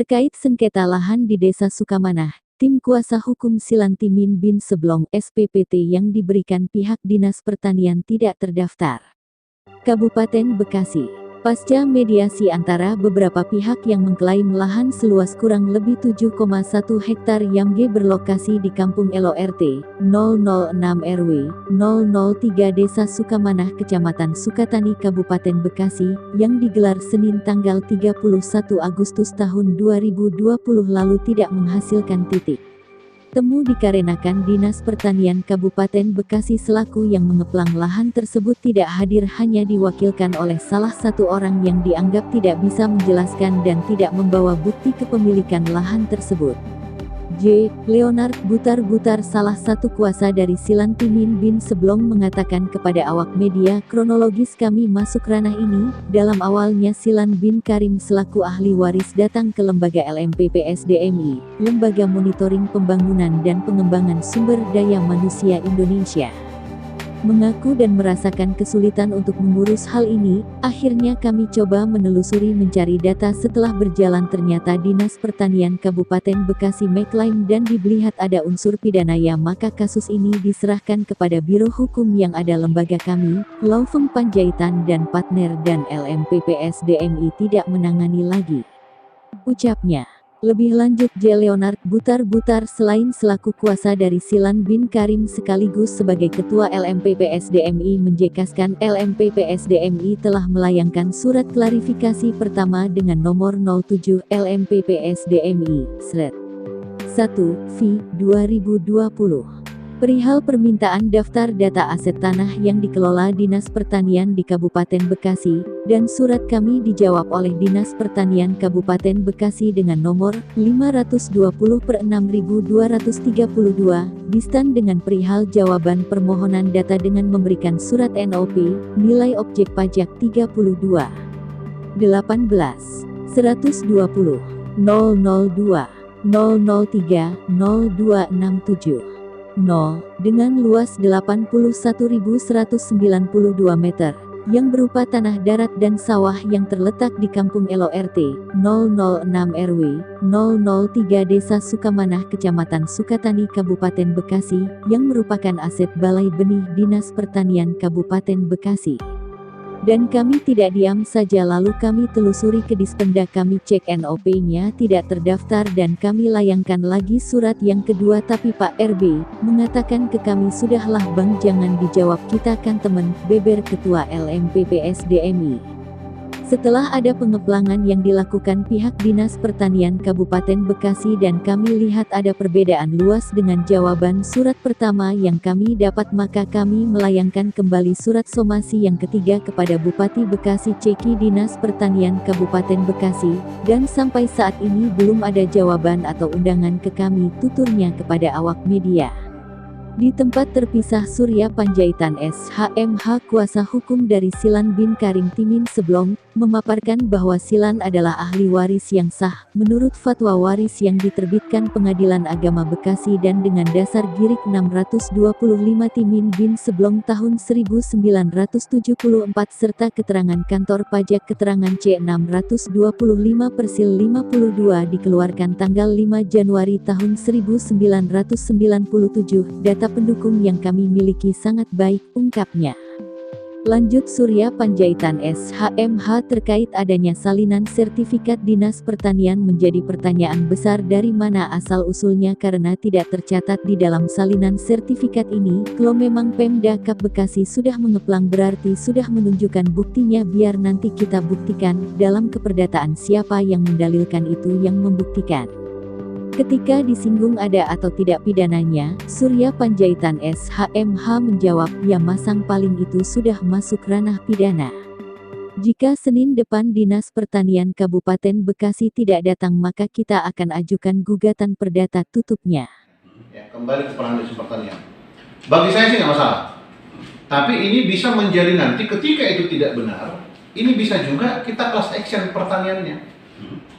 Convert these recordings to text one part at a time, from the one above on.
Terkait sengketa lahan di Desa Sukamanah, tim kuasa hukum Silan Timin bin Seblong SPPT yang diberikan pihak Dinas Pertanian tidak terdaftar. Kabupaten Bekasi. Pasca mediasi antara beberapa pihak yang mengklaim lahan seluas kurang lebih 7,1 hektar yang berlokasi di Kampung LORT 006 RW 003 Desa Sukamanah Kecamatan Sukatani Kabupaten Bekasi yang digelar Senin tanggal 31 Agustus tahun 2020 lalu tidak menghasilkan titik temu dikarenakan Dinas Pertanian Kabupaten Bekasi selaku yang mengeplang lahan tersebut tidak hadir, hanya diwakilkan oleh salah satu orang yang dianggap tidak bisa menjelaskan dan tidak membawa bukti kepemilikan lahan tersebut. J. Leonard Butar-Butar, salah satu kuasa dari Silan Timin bin Seblong, mengatakan kepada awak media, kronologis kami masuk ranah ini, dalam awalnya Silan bin Karim selaku ahli waris datang ke lembaga LMPPSDMI, Lembaga Monitoring Pembangunan dan Pengembangan Sumber Daya Manusia Indonesia. Mengaku dan merasakan kesulitan untuk mengurus hal ini, akhirnya kami coba menelusuri mencari data. Setelah berjalan ternyata Dinas Pertanian Kabupaten Bekasi mengklaim dan dilihat ada unsur pidana, ya maka kasus ini diserahkan kepada Biro Hukum yang ada lembaga kami, Law Firm Panjaitan dan Partner, dan LMPPSDMI tidak menangani lagi, ucapnya. Lebih lanjut, J. Leonard Butar-Butar selain selaku kuasa dari Silan bin Karim sekaligus sebagai ketua LMPPSDMI menjelaskan LMPPSDMI telah melayangkan surat klarifikasi pertama dengan nomor 07 LMPPSDMI/1 V 2020 perihal permintaan daftar data aset tanah yang dikelola Dinas Pertanian di Kabupaten Bekasi, dan surat kami dijawab oleh Dinas Pertanian Kabupaten Bekasi dengan nomor 520/6232, distan dengan perihal jawaban permohonan data dengan memberikan surat NOP, nilai objek pajak 32 18 120 002 003 0267 dengan luas 81.192 meter, yang berupa tanah darat dan sawah yang terletak di Kampung LORT 006 RW 003 Desa Sukamanah Kecamatan Sukatani Kabupaten Bekasi, yang merupakan aset Balai Benih Dinas Pertanian Kabupaten Bekasi. Dan kami tidak diam saja, lalu kami telusuri ke Dispenda, kami cek NOP-nya tidak terdaftar dan kami layangkan lagi surat yang kedua, tapi Pak RB mengatakan ke kami, sudahlah Bang, jangan dijawab, kita kan teman, beber Ketua LMPPSDMI. Setelah ada pengeplangan yang dilakukan pihak Dinas Pertanian Kabupaten Bekasi dan kami lihat ada perbedaan luas dengan jawaban surat pertama yang kami dapat, maka kami melayangkan kembali surat somasi yang ketiga kepada Bupati Bekasi Ceki Dinas Pertanian Kabupaten Bekasi, dan sampai saat ini belum ada jawaban atau undangan ke kami, tuturnya kepada awak media. Di tempat terpisah, Surya Panjaitan SHMH, kuasa hukum dari Silan bin Karim Timin Seblong, memaparkan bahwa Silan adalah ahli waris yang sah, menurut fatwa waris yang diterbitkan Pengadilan Agama Bekasi dan dengan dasar Girik 625 Timin bin Seblong tahun 1974 serta keterangan kantor pajak keterangan C625/52 dikeluarkan tanggal 5 Januari tahun 1997. Data pendukung yang kami miliki sangat baik, ungkapnya. Lanjut Surya Panjaitan SHMH, terkait adanya salinan sertifikat Dinas Pertanian menjadi pertanyaan besar dari mana asal-usulnya karena tidak tercatat di dalam salinan sertifikat ini. Kalau memang Pemda Kap Bekasi sudah mengeplang berarti sudah menunjukkan buktinya, biar nanti kita buktikan dalam keperdataan siapa yang mendalilkan itu yang membuktikan. Ketika disinggung ada atau tidak pidananya, Surya Panjaitan SHMH menjawab, ya masang paling itu sudah masuk ranah pidana. Jika Senin depan Dinas Pertanian Kabupaten Bekasi tidak datang, maka kita akan ajukan gugatan perdata, tutupnya. Ya, kembali ke peran Dinas Pertanian. Bagi saya sih nggak masalah. Tapi ini bisa menjadi nanti ketika itu tidak benar, ini bisa juga kita class action pertaniannya.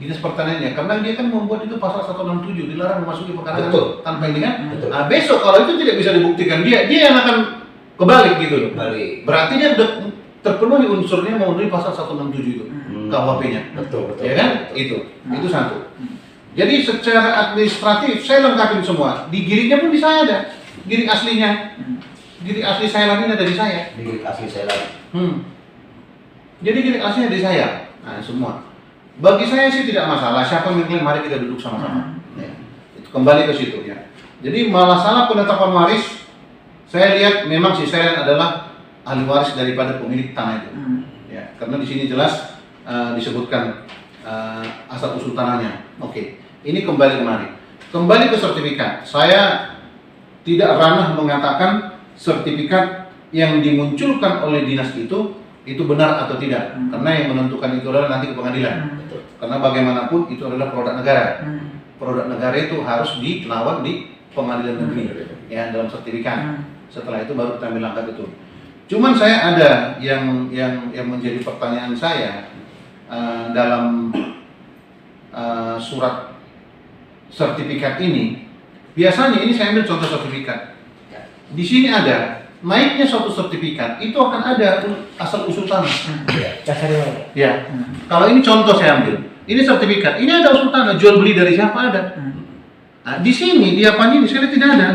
Dinas Pertaniannya, karena dia kan membuat itu pasal 167 dilarang memasuki pekarangan tanpa ini kan. Nah, besok kalau itu tidak bisa dibuktikan, dia yang akan kebalik gitu loh. Berarti dia sudah terpenuhi unsurnya memenuhi pasal 167 itu. KUHP-nya. Betul. Ya kan? Itu satu. Jadi secara administratif saya lengkapin semua. Di giriknya pun di saya ada. Girik aslinya. Girik asli Ceylan ini ada di saya. Girik asli Ceylan. Jadi girik aslinya di saya. Nah, semua. Bagi saya sih tidak masalah. Siapa yang mengklaim, mari kita duduk sama-sama. Ya. Itu kembali ke situ ya. Jadi masalah penetapan waris, saya lihat memang si Ceylan adalah ahli waris daripada pemilik tanah itu. Ya, karena di sini jelas disebutkan asal usul tanahnya. Oke. Ini kembali kemari. Kembali ke sertifikat. Saya tidak ranah mengatakan sertifikat yang dimunculkan oleh dinas itu benar atau tidak, karena yang menentukan itu adalah nanti ke pengadilan. Karena bagaimanapun itu adalah produk negara. Produk negara itu harus dilawan di pengadilan negeri, ya, dalam sertifikat. Setelah itu baru kita ambil langkah itu. Cuman saya ada yang menjadi pertanyaan saya dalam surat sertifikat ini. Biasanya ini saya ambil contoh sertifikat. Di sini ada naiknya suatu sertifikat itu akan ada asal usul tanah. Ya. Kalau ini contoh saya ambil. Ini sertifikat. Ini ada usul tanah. Jual beli dari siapa ada. Nah, di sini di apa ini saya lihat tidak ada.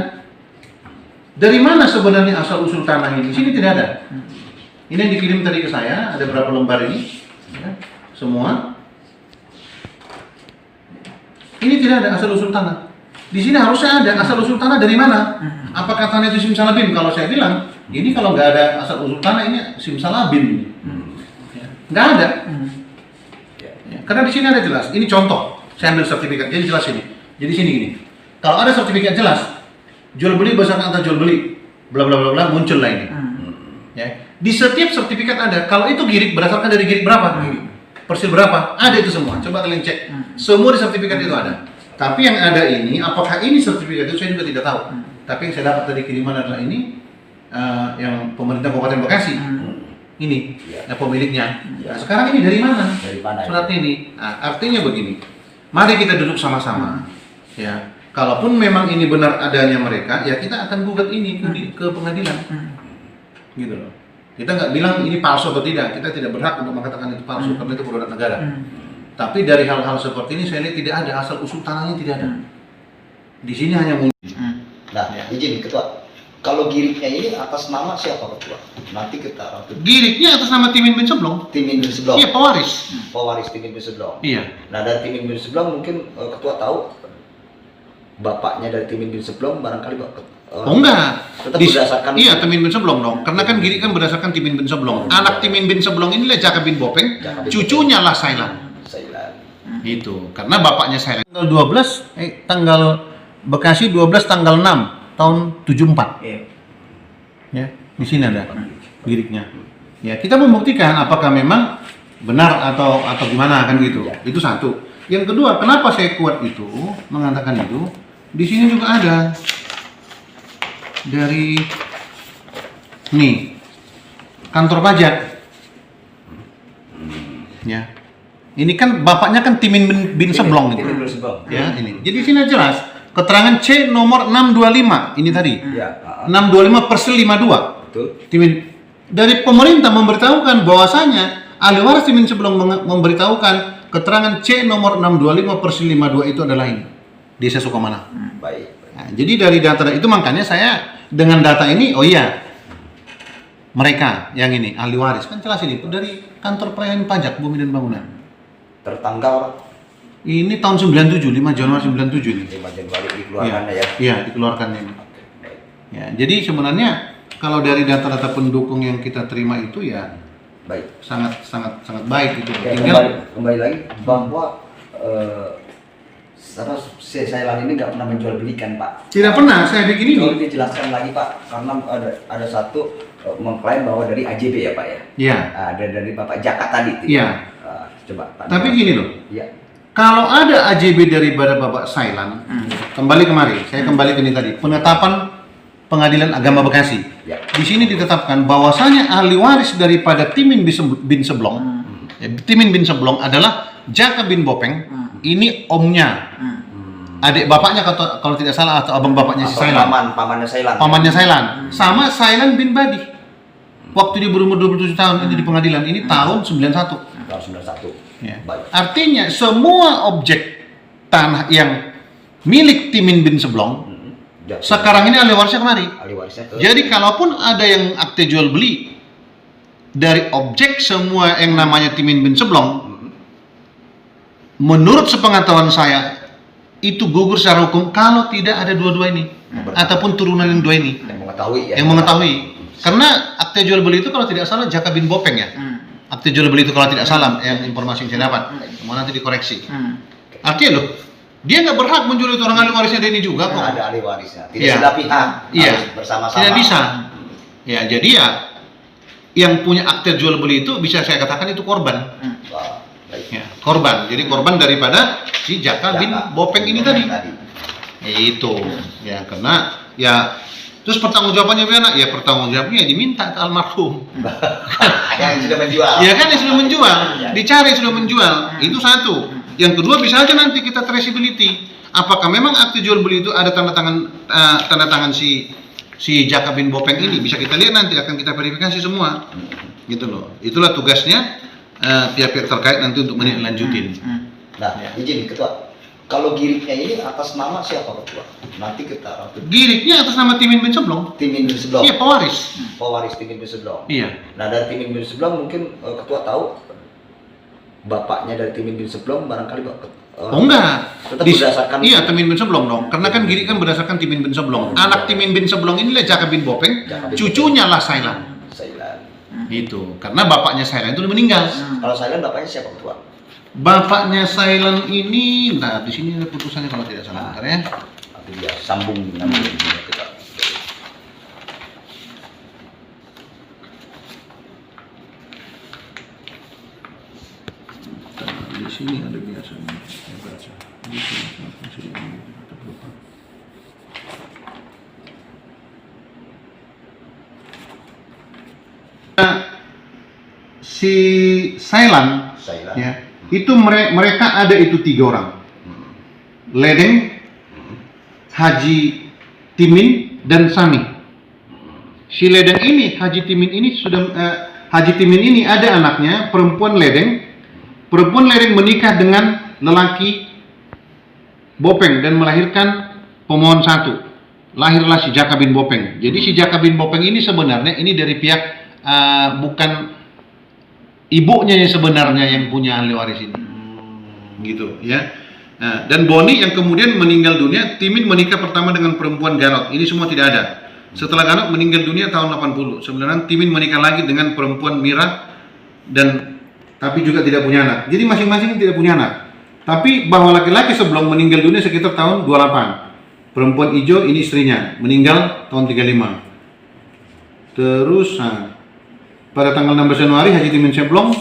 Dari mana sebenarnya asal usul tanah ini? Di sini tidak ada. Ini yang dikirim tadi ke saya. Ada berapa lembar ini? Ya, semua. Ini tidak ada asal usul tanah. Di sini harusnya ada asal usul tanah dari mana? Apakah tanah itu simsalabim? Kalau saya bilang, ini kalau nggak ada asal usul tanah ini simsalabim. Nggak ada. Ya, karena di sini ada jelas. Ini contoh. Saya ambil sertifikat. Jadi jelas ini. Jadi sini gini. Kalau ada sertifikat jelas, jual beli berdasarkan antar jual beli, bla bla bla bla, muncul lah ini. Ya. Di setiap sertifikat ada. Kalau itu girik berdasarkan dari girik berapa? Persil berapa? Ada itu semua. Coba kalian cek. Semua di sertifikat itu ada. Tapi yang ada ini, apakah ini sertifikat itu saya juga tidak tahu. Tapi yang saya dapat dari kiriman adalah ini, yang pemerintah Kabupaten Bekasi. Ini, pemiliknya. Nah, sekarang ini dari mana? Dari mana? Surat ini. Nah, artinya begini. Mari kita duduk sama-sama. Ya, kalaupun memang ini benar adanya mereka, ya kita akan gugat ini ke pengadilan. Gitu loh. Kita nggak bilang ini palsu atau tidak. Kita tidak berhak untuk mengatakan itu palsu karena itu produk negara. Tapi dari hal-hal seperti ini saya lihat tidak ada asal usul tanahnya, tidak ada. Di sini hanya muncul. Nah, izin ketua. Kalau giriknya ini atas nama siapa ketua? Nanti kita Giriknya atas nama Timin bin Seblong. Timin bin Seblong. Iya, pewaris. Pewaris Timin bin Seblong. Iya. Nah, dari Timin bin Seblong mungkin ketua tahu bapaknya dari Timin bin Seblong barangkali enggak. Tetap berdasarkan. Iya, Timin bin Seblong dong. Karena kan girik kan berdasarkan Timin bin Seblong. Anak Timin bin Seblong inilah Jaka bin Bopeng, cucunya lah Ceylan. Itu karena bapaknya saya tanggal 12 tanggal Bekasi 12 tanggal 6 tahun 74. Ya, di sini ada giriknya. Ya, kita membuktikan apakah memang benar atau gimana kan gitu. Itu satu. Yang kedua, kenapa saya kuat itu mengatakan itu? Di sini juga ada dari nih kantor pajak. Ya. Ini kan bapaknya kan Timin bin Seblong gitu. Ya, ini. Jadi sini jelas keterangan C nomor 625 ini tadi. Ya. 625 persil 52. Betul. Timin dari pemerintah memberitahukan bahwasanya ahli waris Timin Seblong memberitahukan keterangan C nomor 625 persil 52 itu adalah ini. Desa Sukamana. Baik. Nah, jadi dari data itu makanya saya dengan data ini, oh iya, mereka yang ini ahli waris kan jelas ini dari kantor pelayanan pajak Bumi dan Bangunan. Tertanggal ini tahun 97, 5 Januari 97 ini. 5 Januari dikeluarkan ya. Iya, dikeluarkan ini. Ya, jadi sebenarnya kalau dari data-data pendukung yang kita terima itu ya baik. Sangat baik itu. Ya, kembali lagi bahwa Ceylan ini nggak pernah menjual belikan, Pak. Tidak pernah, saya bikin ini. Kalau dijelaskan lagi, Pak, karena ada satu mengklaim bahwa dari AJB ya, Pak ya. Iya. Ada dari Bapak Jaka tadi. Iya. Coba, Pak. Tapi gini loh. Iya. Kalau ada AJB daripada Bapak Ceylan, kembali kemari, saya kembali ke ini tadi, penetapan Pengadilan Agama Bekasi. Ya. Di sini ditetapkan bahwasanya ahli waris daripada Timin bin Seblong, Timin bin Seblong adalah Jaka bin Bopeng. Ini omnya, adik bapaknya kalau tidak salah atau abang bapaknya si Ceylan. Pamannya Ceylan. Pamannya Ceylan, sama Ceylan bin Badi. Waktu dia berumur 27 tahun itu di pengadilan ini tahun 91. Tahun 91. Ya. Baik. Artinya semua objek tanah yang milik Timin bin Seblong Jadi, sekarang ini ahli warisnya kemari. ahli warisnya ke Jadi kalaupun ada yang akte jual beli dari objek semua yang namanya Timin bin Seblong, menurut sepengetahuan saya itu gugur secara hukum kalau tidak ada dua-dua ini ataupun turunan yang dua ini yang mengetahui ya. yang mengetahui. Karena akte jual beli itu kalau tidak salah Jaka bin Bopeng ya. Akte jual beli itu kalau tidak salah yang informasi yang saya dapat. Mau nanti dikoreksi. Artinya loh, dia nggak berhak menjual itu, orang ahli warisnya dia ini juga kok. Ada ahli warisnya. Tidak Iya. sebelah pihak. Iya. Harus bersama-sama. Tidak bisa. Ya, jadi ya yang punya akte jual beli itu bisa saya katakan itu korban. Wah, baik. Ya, korban. Jadi korban daripada si Jaka bin Bopeng ini tadi. Ya, itu. Ya, karena ya terus pertanggungjawabannya gimana? Ya pertanggungjawabannya diminta ke almarhum. Yang sudah menjual. Ya kan yang sudah menjual, dicari sudah menjual. Itu satu. Yang kedua bisa aja nanti kita traceability. Apakah memang akte jual beli itu ada tanda tangan si Jaka bin Bopeng ini? Bisa kita lihat nanti, akan kita verifikasi semua. Gitu loh. Itulah tugasnya pihak-pihak terkait nanti untuk menindaklanjutin. Nah, izin ketua. Kalau giriknya ini atas nama siapa ketua? Nanti kita Giriknya atas nama Timin bin Seblong. Timin bin Seblong. Iya, pewaris. Pewaris Timin bin Seblong. Iya. Nah, dari Timin bin Seblong mungkin ketua tahu bapaknya dari Timin bin Seblong barangkali Oh enggak. Tetap berdasarkan Iya, Timin bin Seblong dong. Karena kan Girik kan berdasarkan Timin bin Seblong. Anak Timin bin Seblong inilah Jaka bin Bopeng, cucunya lah Sailan. Sailan. Gitu. Karena bapaknya Sailan itu udah meninggal. Kalau Sailan bapaknya siapa ketua? Bapaknya Sailan ini, nah di sini ada putusannya kalau tidak salah, bentar ya. Nanti dia sambung dengan kita. Di sini ada biasanya. Saya baca. Di sini. Si Sailan, Sailan. ya, itu mereka ada itu 3 orang. Ledeng, Haji Timin, dan Sami. Si Ledeng ini, Haji Timin ini Haji Timin ini ada anaknya, perempuan Ledeng. Perempuan Ledeng menikah dengan lelaki Bopeng dan melahirkan pemohon 1. Lahirlah si Jaka bin Bopeng. Jadi si Jaka bin Bopeng ini sebenarnya ini dari pihak bukan ibunya yang sebenarnya yang punya ahli waris ini. Gitu ya. Nah, dan Boni yang kemudian meninggal dunia, Timin menikah pertama dengan perempuan Ganot. Ini semua tidak ada. Setelah Ganot meninggal dunia tahun 80. Sebenarnya Timin menikah lagi dengan perempuan Mira dan tapi juga tidak punya anak. Jadi masing-masing tidak punya anak. Tapi bahwa laki-laki sebelum meninggal dunia sekitar tahun 28. Perempuan hijau ini istrinya, meninggal tahun 35. Terus pada tanggal 16 Januari Haji Timin Seblong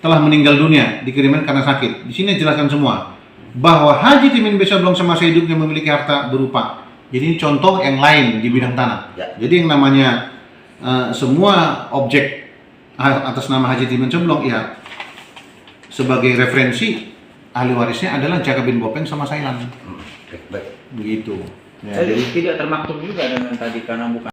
telah meninggal dunia, dikirimkan karena sakit. Di sini jelaskan semua bahwa Haji Timin bin Seblong semasa hidupnya memiliki harta berupa. Jadi ini contoh yang lain di bidang tanah. Ya. Jadi yang namanya semua objek atas nama Haji Timin Seblong ya sebagai referensi ahli warisnya adalah Jaka bin Bopeng sama Sailan. Baik. Begitu. Ya, Jadi tidak termaktub juga dengan tadi karena bukan